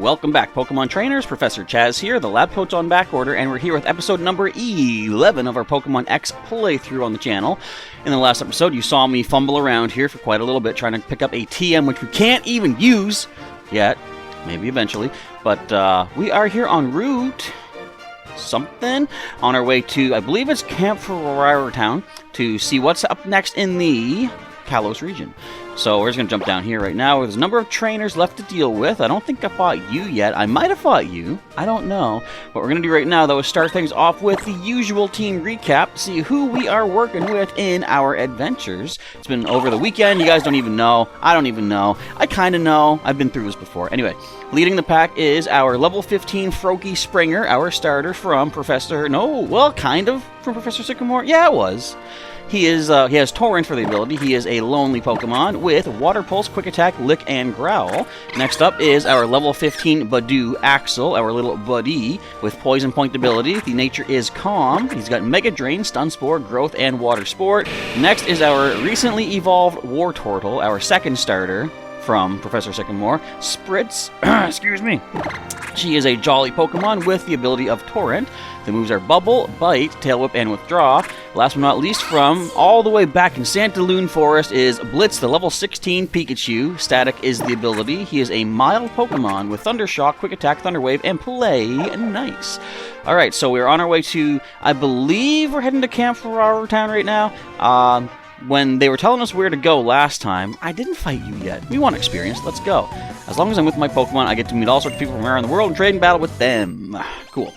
welcome back, Pokemon trainers. Professor Chaz here, the lab coach on back order, and we're here with episode number 11 of our Pokemon X playthrough on the channel. In the last episode, you saw me fumble around here for quite a little bit, trying to pick up a TM, which we can't even use yet. Maybe eventually. But we are here en route something on our way to, I believe it's Camphrier town, to see what's up next in the Kalos region. So we're just going to jump down here right now. There's a number of trainers left to deal with. I don't think I fought you yet. I might have fought you. I don't know. What we're going to do right now, though, is start things off with the usual team recap to see who we are working with in our adventures. It's been over the weekend. You guys don't even know. I don't even know. I kind of know. I've been through this before. Anyway, leading the pack is our level 15 Frogadier Springer, our starter from Professor... No, well, kind of from Professor Sycamore. Yeah, it was. He has Torrent for the ability. He is a lonely Pokemon with Water Pulse, Quick Attack, Lick, and Growl. Next up is our level 15 Badoo Axel, our little buddy, with Poison Point ability. The nature is Calm. He's got Mega Drain, Stun Spore, Growth, and Water Sport. Next is our recently evolved Wartortle, our second starter from Professor Sycamore. Spritz, excuse me. She is a jolly Pokemon with the ability of Torrent. The moves are Bubble, Bite, Tail Whip, and Withdraw. Last but not least, from all the way back in Santaloon Forest is Blitz, the level 16 Pikachu. Static is the ability. He is a mild Pokemon with Thunder Shock, Quick Attack, Thunder Wave, and Play Nice. Alright, so we're on our way to, I believe we're heading to Camphrier town right now. When they were telling us where to go last time, I didn't fight you yet. We want experience. Let's go. As long as I'm with my Pokemon, I get to meet all sorts of people from around the world and trade and battle with them. Cool.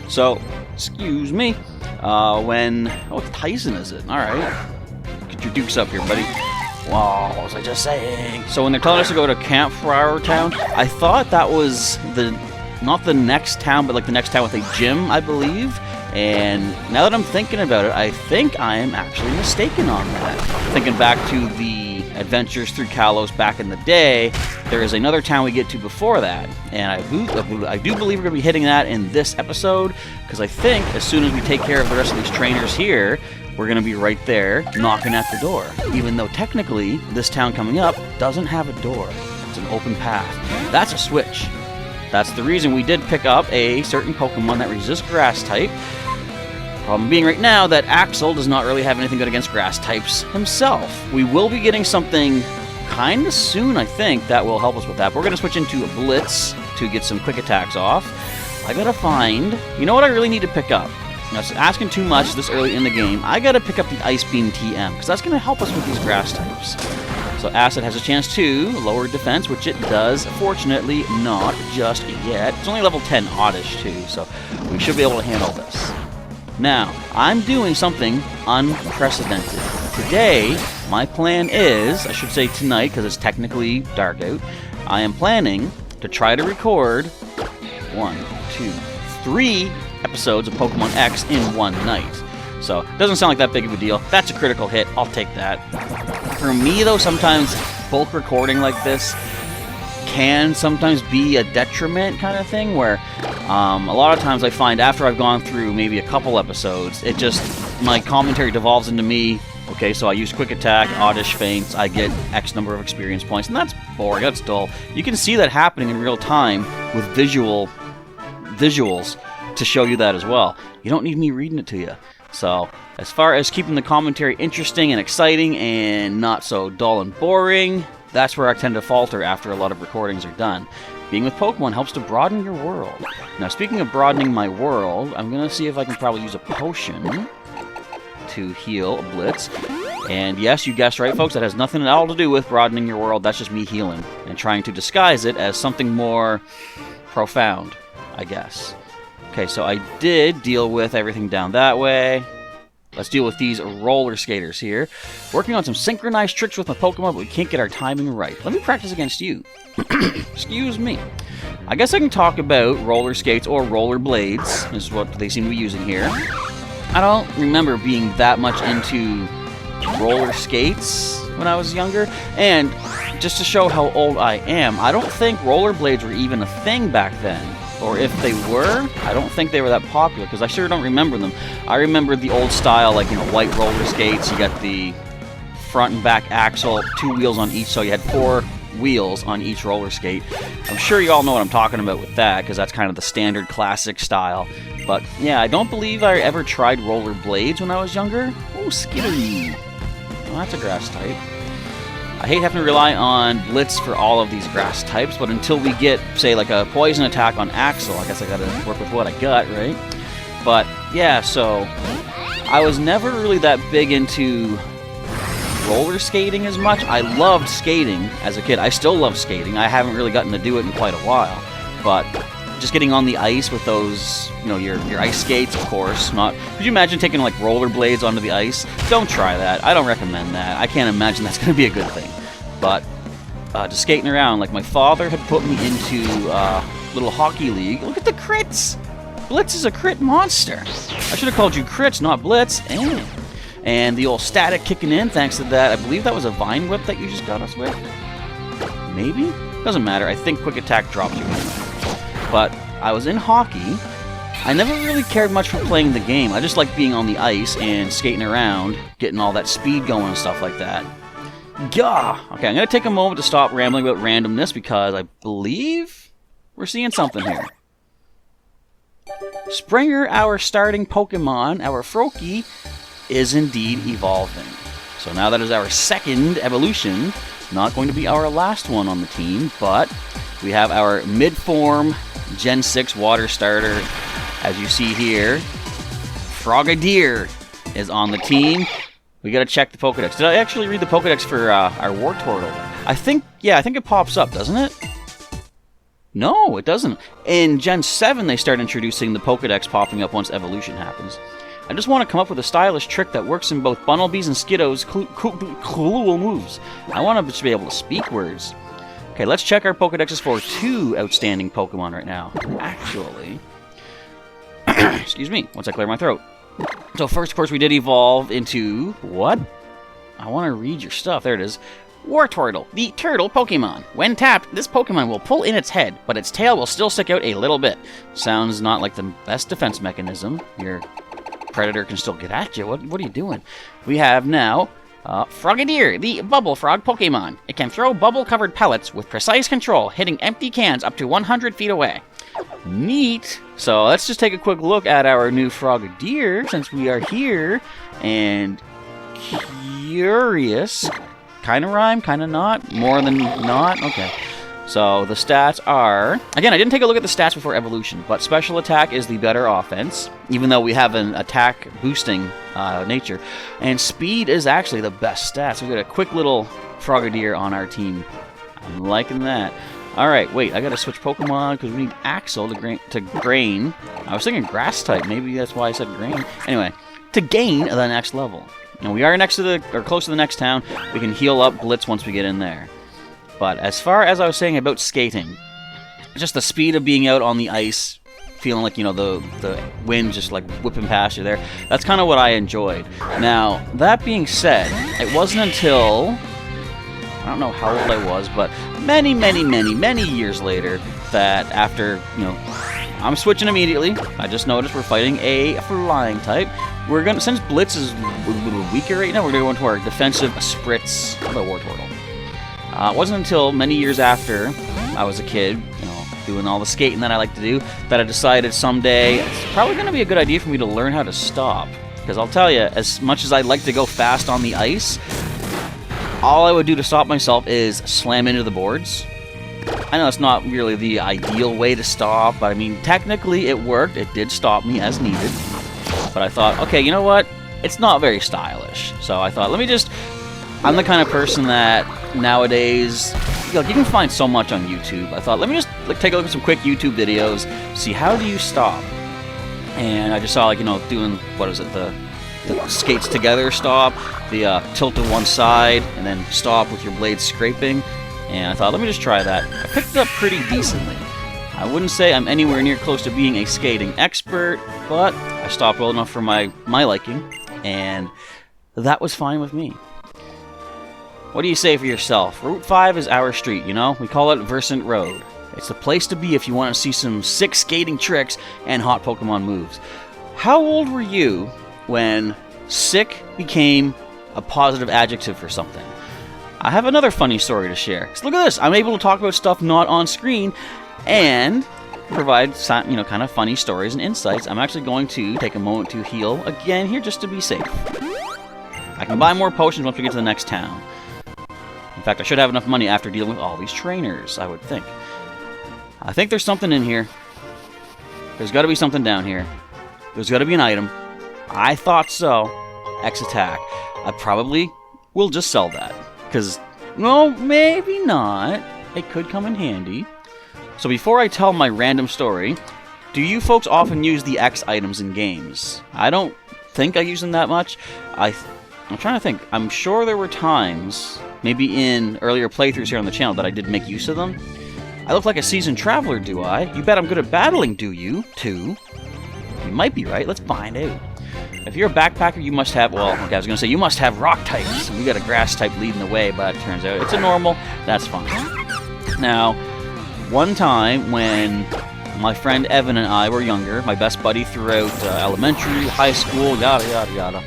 So, excuse me. Oh, Tyson is it? Alright. Get your dukes up here, buddy. Wow, what was I just saying? So when they're telling us to go to Camphrier town, I thought that was not the next town, but like the next town with a gym, I believe. And now that I'm thinking about it, I think I am actually mistaken on that. Thinking back to the adventures through Kalos back in the day, there is another town we get to before that. And I do believe we're going to be hitting that in this episode, because I think as soon as we take care of the rest of these trainers here, we're going to be right there knocking at the door. Even though technically this town coming up doesn't have a door. It's an open path. That's a switch. That's the reason we did pick up a certain Pokemon that resists Grass type. Problem being right now that Axel does not really have anything good against Grass types himself. We will be getting something kind of soon, I think, that will help us with that. But we're going to switch into a Blitz to get some quick attacks off. I got to find... You know what I really need to pick up? Now, it's asking too much this early in the game. I got to pick up the Ice Beam TM, because that's going to help us with these Grass types. So Acid has a chance to lower defense, which it does. Fortunately, not just yet. It's only level 10 oddish, too, so we should be able to handle this. Now, I'm doing something unprecedented. Today, my plan is, I should say tonight, because it's technically dark out, I am planning to try to record 1, 2, 3 episodes of Pokemon X in one night. So, it doesn't sound like that big of a deal. That's a critical hit. I'll take that. For me, though, sometimes bulk recording like this can sometimes be a detriment kind of thing, where a lot of times I find after I've gone through maybe a couple episodes, my commentary devolves into me. Okay, so I use Quick Attack, Oddish Feints, I get X number of experience points, and that's boring, that's dull. You can see that happening in real time with visuals to show you that as well. You don't need me reading it to you. So, as far as keeping the commentary interesting and exciting and not so dull and boring, that's where I tend to falter after a lot of recordings are done. Being with Pokemon helps to broaden your world. Now, speaking of broadening my world, I'm going to see if I can probably use a potion to heal a Blitz. And yes, you guessed right, folks, that has nothing at all to do with broadening your world. That's just me healing and trying to disguise it as something more profound, I guess. Okay, so I did deal with everything down that way. Let's deal with these roller skaters here. Working on some synchronized tricks with my Pokemon, but we can't get our timing right. Let me practice against you. Excuse me. I guess I can talk about roller skates or roller blades, is what they seem to be using here. I don't remember being that much into roller skates when I was younger. And just to show how old I am, I don't think rollerblades were even a thing back then. Or if they were, I don't think they were that popular, because I sure don't remember them. I remember the old style, like, white roller skates. You got the front and back axle, 2 wheels on each, so you had 4 wheels on each roller skate. I'm sure you all know what I'm talking about with that, because that's kind of the standard classic style. But yeah, I don't believe I ever tried roller blades when I was younger. Oh, skittery. Well, that's a grass type. I hate having to rely on Blitz for all of these grass types, but until we get, say, like a poison attack on Axel, I guess I gotta work with what I got, right? But yeah, so I was never really that big into roller skating as much. I loved skating as a kid. I still love skating. I haven't really gotten to do it in quite a while. But just getting on the ice with those, you know, your ice skates, of course. Not. Could you imagine taking like rollerblades onto the ice? Don't try that. I don't recommend that. I can't imagine that's going to be a good thing. But just skating around, like my father had put me into little hockey league. Look at the crits. Blitz is a crit monster. I should have called you Crits, not Blitz. And the old static kicking in, thanks to that. I believe that was a Vine Whip that you just got us with. Maybe? Doesn't matter. I think Quick Attack drops you anyway. But I was in hockey. I never really cared much for playing the game. I just liked being on the ice and skating around, getting all that speed going and stuff like that. Gah! Okay, I'm going to take a moment to stop rambling about randomness because I believe we're seeing something here. Springer, our starting Pokemon, our Froakie, is indeed evolving. So now that is our second evolution. Not going to be our last one on the team, but we have our mid-form Gen 6 water starter. As you see here, Frogadier is on the team. We gotta check the Pokedex. Did I actually read the Pokedex for our Wartortle? I think it pops up, doesn't it? No, it doesn't. In Gen 7, they start introducing the Pokedex popping up once evolution happens. I just want to come up with a stylish trick that works in both Bunnelbee's and Skiddo's cool moves. I want to just be able to speak words. Okay, let's check our Pokedexes for 2 outstanding Pokemon right now. Actually, excuse me, once I clear my throat. So first, of course, we did evolve into what? I want to read your stuff. There it is. Wartortle, the turtle Pokemon. When tapped, this Pokemon will pull in its head, but its tail will still stick out a little bit. Sounds not like the best defense mechanism. Your predator can still get at you. What are you doing? We have now Frogadier, the bubble frog Pokemon. It can throw bubble-covered pellets with precise control, hitting empty cans up to 100 feet away. Neat. So let's just take a quick look at our new Frogadier, since we are here, and curious. Kind of rhyme, kind of not. More than not. Okay. So the stats are... Again, I didn't take a look at the stats before evolution, but special attack is the better offense, even though we have an attack boosting nature. And speed is actually the best stats. We've got a quick little Frogadier on our team. I'm liking that. Alright, wait, I gotta switch Pokemon because we need Axel to Grain. I was thinking Grass type, maybe that's why I said Grain. Anyway, to gain the next level. Now we are close to the next town. We can heal up Blitz once we get in there. But as far as I was saying about skating, just the speed of being out on the ice, feeling like, you know, the wind just like whipping past you there, that's kind of what I enjoyed. Now, that being said, it wasn't until, I don't know how old I was, but many years later that after, you know, I'm switching immediately. I just noticed we're fighting a flying type. We're gonna, since Blitz is a little weaker right now, we're gonna go into our defensive Spritz. How about Wartortle? It wasn't until many years after I was a kid, you know, doing all the skating that I like to do, that I decided someday it's probably going to be a good idea for me to learn how to stop. Because I'll tell you, as much as I'd like to go fast on the ice, all I would do to stop myself is slam into the boards. I know it's not really the ideal way to stop, but I mean, technically it worked. It did stop me as needed. But I thought, okay, you know what? It's not very stylish. So I thought, let me just... I'm the kind of person that nowadays, you can find so much on YouTube. I thought, let me just take a look at some quick YouTube videos, see how do you stop. And I just saw, like, you know, doing, what is it, the skates together stop, the tilt to one side, and then stop with your blades scraping. And I thought, let me just try that. I picked it up pretty decently. I wouldn't say I'm anywhere near close to being a skating expert, but I stopped well enough for my liking, and that was fine with me. What do you say for yourself? Route 5 is our street, you know? We call it Versant Road. It's the place to be if you want to see some sick skating tricks and hot Pokemon moves. How old were you when sick became a positive adjective for something? I have another funny story to share. So look at this. I'm able to talk about stuff not on screen and provide some, kind of funny stories and insights. I'm actually going to take a moment to heal again here just to be safe. I can buy more potions once we get to the next town. In fact, I should have enough money after dealing with all these trainers, I would think. I think there's something in here. There's got to be something down here. There's got to be an item. I thought so. X attack. I probably will just sell that. Because, well, maybe not. It could come in handy. So before I tell my random story, do you folks often use the X items in games? I don't think I use them that much. I'm trying to think. I'm sure there were times, maybe in earlier playthroughs here on the channel, that I did make use of them. I look like a seasoned traveler, do I? You bet I'm good at battling, do you? Too. You might be right. Let's find out. If you're a backpacker, you must have, well, okay, I was going to say, you must have rock types. We got a grass type leading the way, but it turns out it's a normal. That's fine. Now, one time when my friend Evan and I were younger, my best buddy throughout elementary, high school, yada, yada, yada,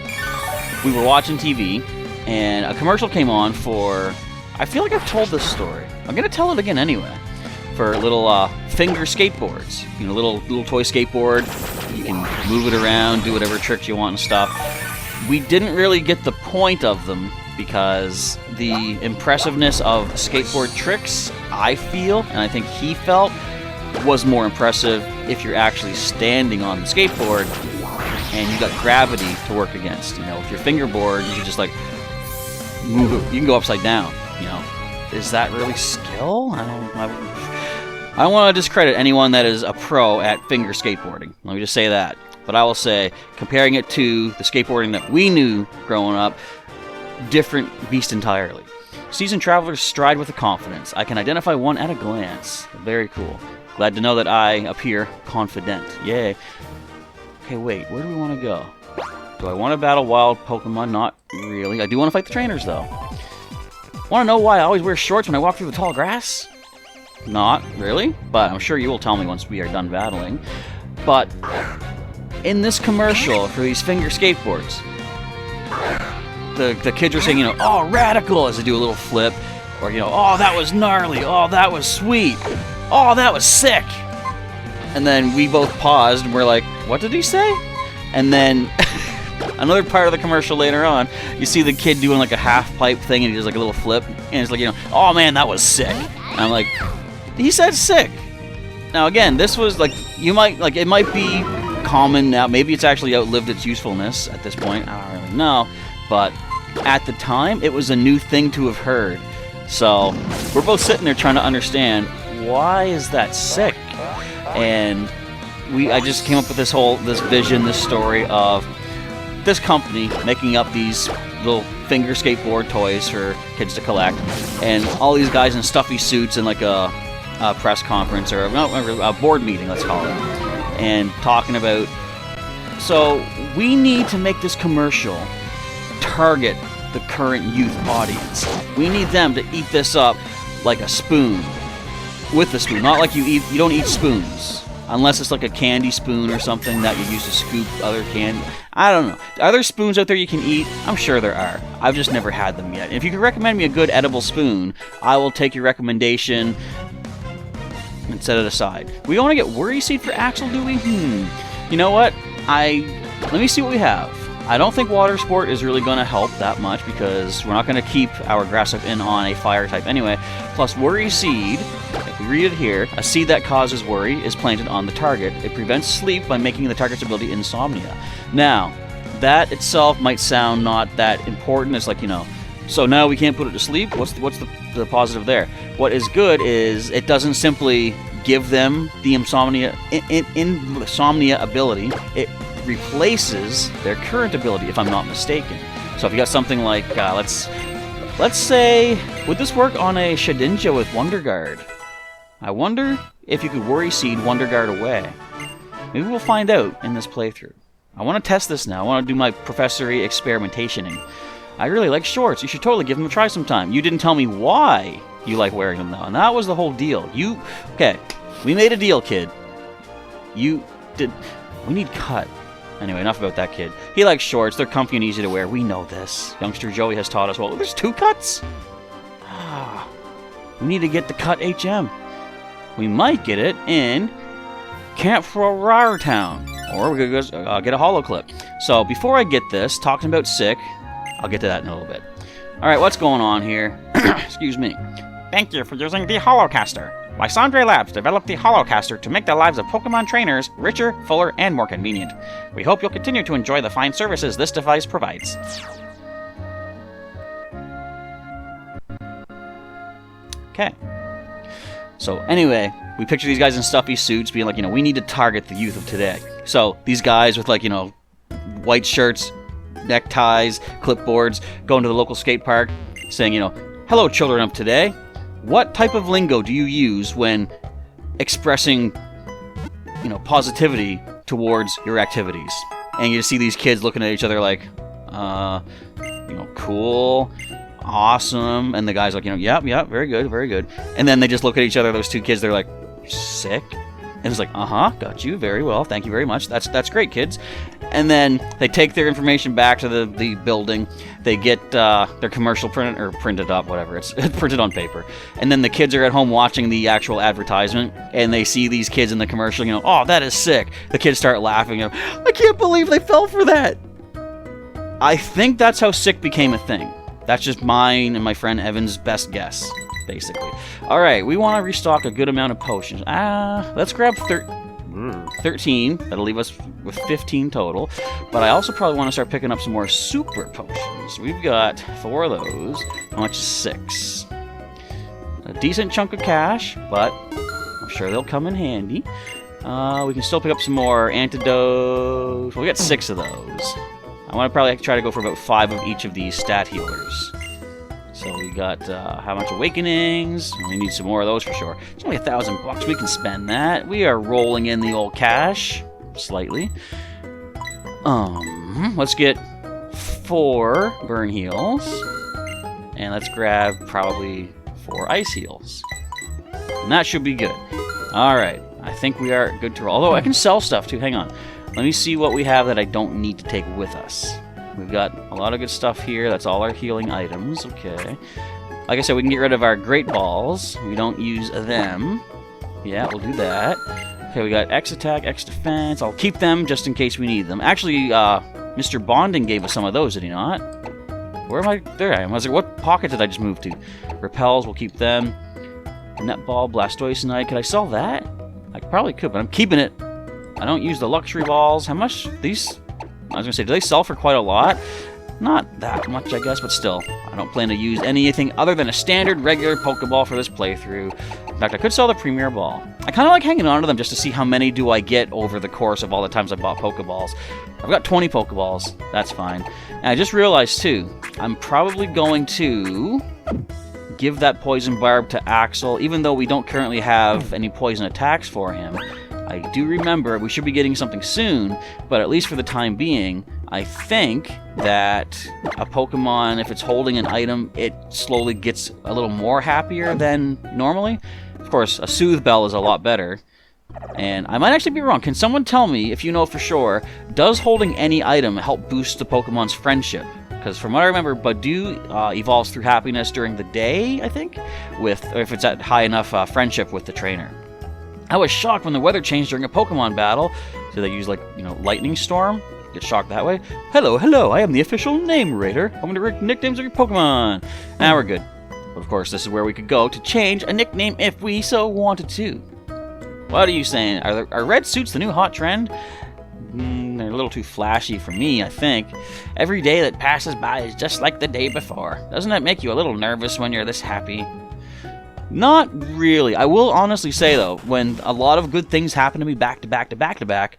we were watching TV, and a commercial came on for, I feel like I've told this story. I'm going to tell it again anyway. For little finger skateboards. Little toy skateboard. You can move it around, do whatever tricks you want and stuff. We didn't really get the point of them because the impressiveness of skateboard tricks, I feel, and I think he felt, was more impressive if you're actually standing on the skateboard and you got gravity to work against. With your fingerboard, you can just like move it. You can go upside down. Is that really skill? I don't want to discredit anyone that is a pro at finger skateboarding. Let me just say that. But I will say, comparing it to the skateboarding that we knew growing up, different beast entirely. Seasoned travelers stride with a confidence. I can identify one at a glance. Very cool. Glad to know that I appear confident. Yay. Okay, wait. Where do we want to go? Do I want to battle wild Pokemon? Not really. I do want to fight the trainers, though. Want to know why I always wear shorts when I walk through the tall grass? Not really, but I'm sure you will tell me once we are done battling. But in this commercial for these finger skateboards, the kids are saying, oh, radical, as they do a little flip, or, oh, that was gnarly, oh, that was sweet, oh, that was sick. And then we both paused and we're like, what did he say? And then another part of the commercial later on, you see the kid doing like a half pipe thing and he does like a little flip, and it's like, oh man, that was sick. And I'm like, he said sick. Now again, this was like, it might be common now. Maybe it's actually outlived its usefulness at this point. I don't really know. But at the time, it was a new thing to have heard. So we're both sitting there trying to understand, why is that sick? And I just came up with this vision, this story of this company making up these little finger skateboard toys for kids to collect, and all these guys in stuffy suits in like a press conference or a board meeting, let's call it, and talking about, so we need to make this commercial target the current youth audience. We need them to eat this up like a spoon, with the spoon, not like you don't eat spoons. Unless it's like a candy spoon or something that you use to scoop other candy. I don't know. Are there spoons out there you can eat? I'm sure there are. I've just never had them yet. If you could recommend me a good edible spoon, I will take your recommendation and set it aside. We don't want to get Worry Seed for Axel, do we? You know what? Let me see what we have. I don't think Water Sport is really going to help that much because we're not going to keep our grass type in on a fire type anyway. Plus, Worry Seed, if we read it here, a seed that causes worry is planted on the target. It prevents sleep by making the target's ability insomnia. Now, that itself might sound not that important. It's like, so now we can't put it to sleep? What's the positive there? What is good is it doesn't simply give them the insomnia ability. It replaces their current ability, if I'm not mistaken. So if you got something like, let's say, would this work on a Shedinja with Wonder Guard? I wonder if you could Worry Seed Wonder Guard away. Maybe we'll find out in this playthrough. I want to test this now. I want to do my professory experimentationing. I really like shorts. You should totally give them a try sometime. You didn't tell me why you like wearing them, though, and that was the whole deal. Okay, we made a deal, kid. We need cut. Anyway, enough about that kid. He likes shorts. They're comfy and easy to wear. We know this. Youngster Joey has taught us well. There's two cuts? We need to get the cut HM. We might get it in Camphrier Town. Or we could go get a holo clip. So before I get this, talking about sick, I'll get to that in a little bit. Alright, what's going on here? Excuse me. Thank you for using the Holocaster. Lysandre Labs developed the Holocaster to make the lives of Pokemon trainers richer, fuller, and more convenient. We hope you'll continue to enjoy the fine services this device provides. Okay. So anyway, we picture these guys in stuffy suits being like, we need to target the youth of today. So these guys with white shirts, neckties, clipboards, going to the local skate park, saying, hello children of today. What type of lingo do you use when expressing, positivity towards your activities? And you see these kids looking at each other like, cool, awesome, and the guy's like, yep, very good, very good. And then they just look at each other, those two kids, they're like, sick? And it's like, got you, very well, thank you very much, that's great, kids. And then they take their information back to the building, they get their commercial printed up, whatever, it's printed on paper. And then the kids are at home watching the actual advertisement, and they see these kids in the commercial, oh, that is sick. The kids start laughing, I can't believe they fell for that. I think that's how sick became a thing. That's just mine and my friend Evan's best guess, basically. Alright, we want to restock a good amount of potions. Let's grab 13. That'll leave us with 15 total. But I also probably want to start picking up some more super potions. We've got 4 of those. How much is 6? A decent chunk of cash, but I'm sure they'll come in handy. We can still pick up some more antidotes. Well, we got 6 of those. I want to probably try to go for about 5 of each of these stat healers. So we got how much awakenings? We need some more of those for sure. It's only $1,000. We can spend that. We are rolling in the old cash slightly. Let's get 4 burn heals, and let's grab probably 4 ice heals. And that should be good. All right, I think we are good to roll. Although I can sell stuff too. Hang on. Let me see what we have that I don't need to take with us. We've got a lot of good stuff here. That's all our healing items. Okay. Like I said, we can get rid of our Great Balls. We don't use them. Yeah, we'll do that. Okay, we got X attack, X defense. I'll keep them just in case we need them. Actually, Mr. Bonding gave us some of those, did he not? Where am I? There I am. I was like, what pocket did I just move to? Repels, we'll keep them. Netball, Blastoise Knight. Could I sell that? I probably could, but I'm keeping it. I don't use the luxury balls. How much? These? I was going to say, do they sell for quite a lot? Not that much, I guess, but still. I don't plan to use anything other than a standard, regular Pokeball for this playthrough. In fact, I could sell the Premier Ball. I kind of like hanging on to them just to see how many do I get over the course of all the times I bought Pokeballs. I've got 20 Pokeballs. That's fine. And I just realized, too, I'm probably going to give that Poison Barb to Axel, even though we don't currently have any poison attacks for him. I do remember we should be getting something soon, but at least for the time being, I think that a Pokemon, if it's holding an item, it slowly gets a little more happier than normally. Of course, a Soothe Bell is a lot better. And I might actually be wrong. Can someone tell me, if you know for sure, does holding any item help boost the Pokemon's friendship? Because from what I remember, Badoo evolves through happiness during the day, I think, or if it's at high enough friendship with the trainer. I was shocked when the weather changed during a Pokemon battle. So they use, Lightning Storm. Get shocked that way. Hello, I am the official name rater. I'm going to read nicknames of your Pokemon. Now we're good. But of course, this is where we could go to change a nickname if we so wanted to. What are you saying? Are red suits the new hot trend? They're a little too flashy for me, I think. Every day that passes by is just like the day before. Doesn't that make you a little nervous when you're this happy? Not really. I will honestly say, though, when a lot of good things happen to me back to back to back to back,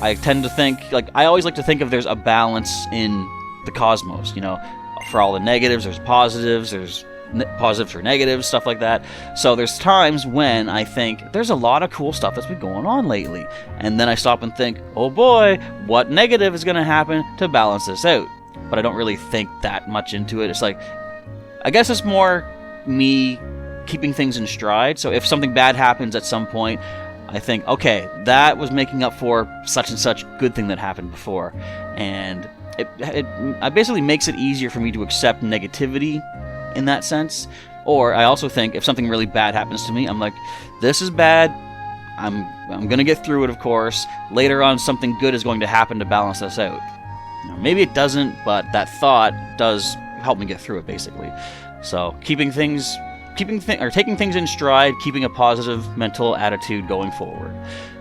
I tend to think, I always like to think of there's a balance in the cosmos, For all the negatives, there's positives, there's positives for negatives, stuff like that. So there's times when I think there's a lot of cool stuff that's been going on lately. And then I stop and think, oh boy, what negative is going to happen to balance this out? But I don't really think that much into it. It's I guess it's more me keeping things in stride. So if something bad happens at some point, I think, okay, that was making up for such and such good thing that happened before. And it basically makes it easier for me to accept negativity in that sense. Or I also think if something really bad happens to me, I'm like, this is bad. I'm going to get through it, of course. Later on, something good is going to happen to balance this out. Now, maybe it doesn't, but that thought does help me get through it, basically. So taking things in stride, keeping a positive mental attitude going forward.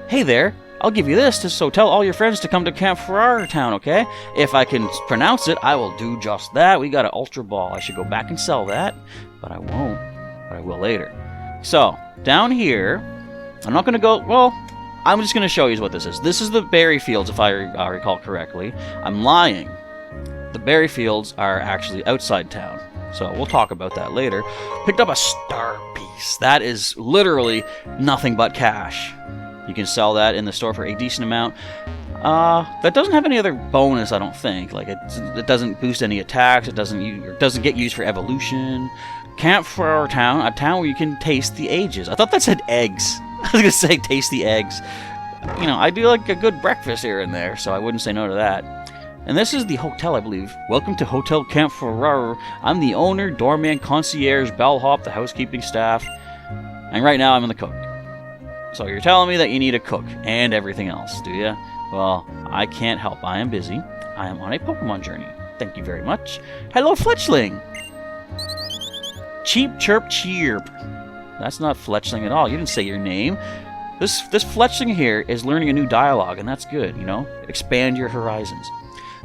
Hey there, I'll give you this, so tell all your friends to come to Camphrier town, okay? If I can pronounce it, I will do just that. We got an Ultra Ball. I should go back and sell that, but I won't. But I will later. So, down here, I'm not going to go... Well, I'm just going to show you what this is. This is the berry fields, if I recall correctly. I'm lying. The berry fields are actually outside town. So we'll talk about that later. Picked up a star piece. That is literally nothing but cash. You can sell that in the store for a decent amount. That doesn't have any other bonus, I don't think. Like it doesn't boost any attacks. It doesn't get used for evolution. Camphrier town, a town where you can taste the ages. I thought that said eggs. I was gonna say taste the eggs. You know, I do like a good breakfast here and there, so I wouldn't say no to that. And this is the hotel, I believe. Welcome to Hotel Camphrier. I'm the owner, doorman, concierge, bellhop, the housekeeping staff. And right now I'm the cook. So you're telling me that you need a cook and everything else, do you? Well, I can't help. I am busy. I am on a Pokemon journey. Thank you very much. Hello, Fletchling! Cheep, chirp, chirp. That's not Fletchling at all. You didn't say your name. This Fletchling here is learning a new dialogue, and that's good, you know? Expand your horizons.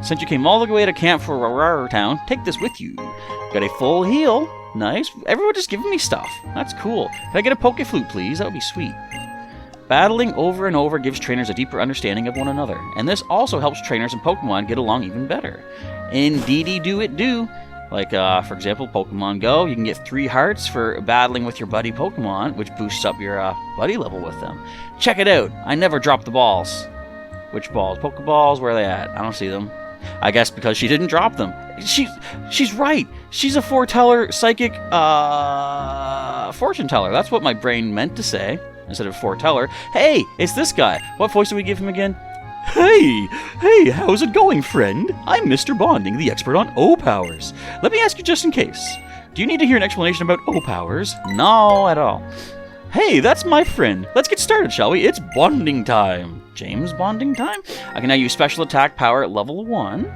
Since you came all the way to Camphrier town, take this with you. Got a full heal. Nice. Everyone just giving me stuff. That's cool. Can I get a Pokeflute, please? That would be sweet. Battling over and over gives trainers a deeper understanding of one another, and this also helps trainers and Pokemon get along even better. Indeedy do it do. Like, for example, Pokemon Go, you can get 3 hearts for battling with your buddy Pokemon, which boosts up your buddy level with them. Check it out. I never drop the balls. Which balls? Pokeballs? Where are they at? I don't see them. I guess because she didn't drop them. She's right. She's a foreteller, psychic, fortune teller. That's what my brain meant to say instead of foreteller. Hey, it's this guy. What voice do we give him again? Hey, how's it going, friend? I'm Mr. Bonding, the expert on O-Powers. Let me ask you just in case. Do you need to hear an explanation about O-Powers? No, at all. Hey, that's my friend. Let's get started, shall we? It's bonding time. James bonding time? I can now use special attack power at level 1.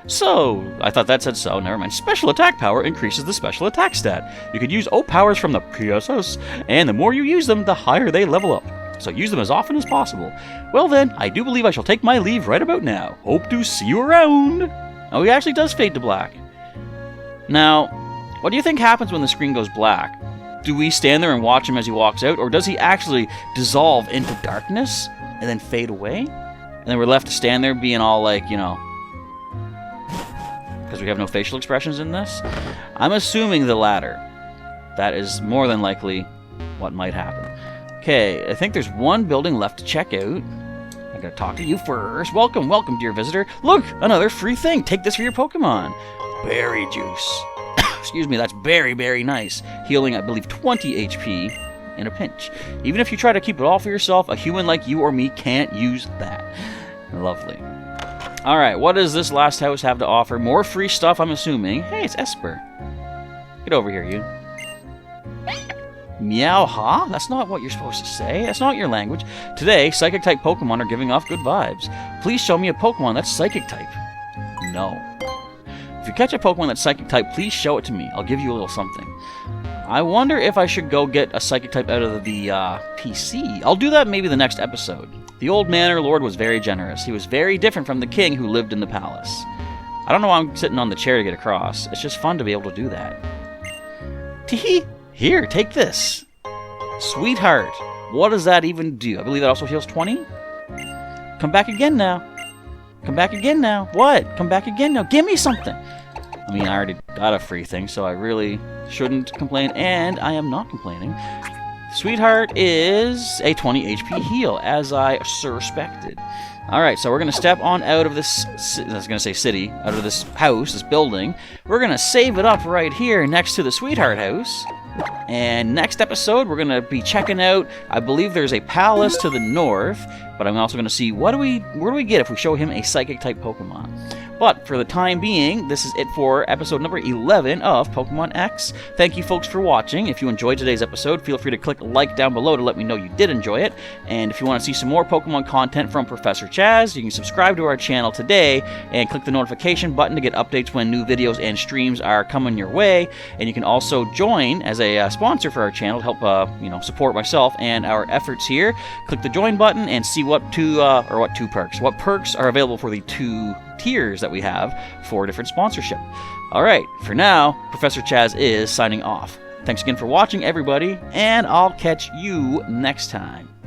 So, I thought that said so. Never mind. Special attack power increases the special attack stat. You could use O-Powers from the PSS, and the more you use them, the higher they level up. So use them as often as possible. Well then, I do believe I shall take my leave right about now. Hope to see you around. Oh, he actually does fade to black. Now, what do you think happens when the screen goes black? Do we stand there and watch him as he walks out, or does he actually dissolve into darkness and then fade away? And then we're left to stand there being all like, you know, because we have no facial expressions in this? I'm assuming the latter. That is more than likely what might happen. Okay, I think there's one building left to check out. I gotta talk to you first. Welcome, dear visitor. Look, another free thing. Take this for your Pokemon. Berry juice. Excuse me, that's very, very nice. Healing, I believe, 20 HP in a pinch. Even if you try to keep it all for yourself, a human like you or me can't use that. Lovely. Alright, what does this last house have to offer? More free stuff, I'm assuming. Hey, it's Esper. Get over here, you. Meow, huh? That's not what you're supposed to say. That's not your language. Today, Psychic-type Pokemon are giving off good vibes. Please show me a Pokemon that's Psychic-type. No. If you catch a Pokemon that's Psychic-type, please show it to me. I'll give you a little something. I wonder if I should go get a Psychic-type out of the PC. I'll do that maybe the next episode. The old Manor Lord was very generous. He was very different from the king who lived in the palace. I don't know why I'm sitting on the chair to get across. It's just fun to be able to do that. Tee-hee! Here, take this. Sweetheart. What does that even do? I believe that also heals 20? Come back again now. Come back again now. What? Come back again now. Give me something. I mean, I already got a free thing, so I really shouldn't complain, and I am not complaining. Sweetheart is a 20 HP heal, as I suspected. Alright, so we're going to step on out of this, I was going to say city, out of this house, this building. We're going to save it up right here next to the Sweetheart house. And next episode, we're going to be checking out, I believe there's a palace to the north, but I'm also going to see where do we get if we show him a Psychic-type Pokemon. But for the time being, this is it for episode number 11 of Pokemon X. Thank you folks for watching. If you enjoyed today's episode, feel free to click like down below to let me know you did enjoy it. And if you want to see some more Pokemon content from Professor Chaz, you can subscribe to our channel today and click the notification button to get updates when new videos and streams are coming your way. And you can also join as a sponsor for our channel to help support myself and our efforts here. Click the join button and see what perks are available for the 2 tiers that we have for different sponsorship. Alright, for now, Professor Chaz is signing off. Thanks again for watching, everybody, and I'll catch you next time.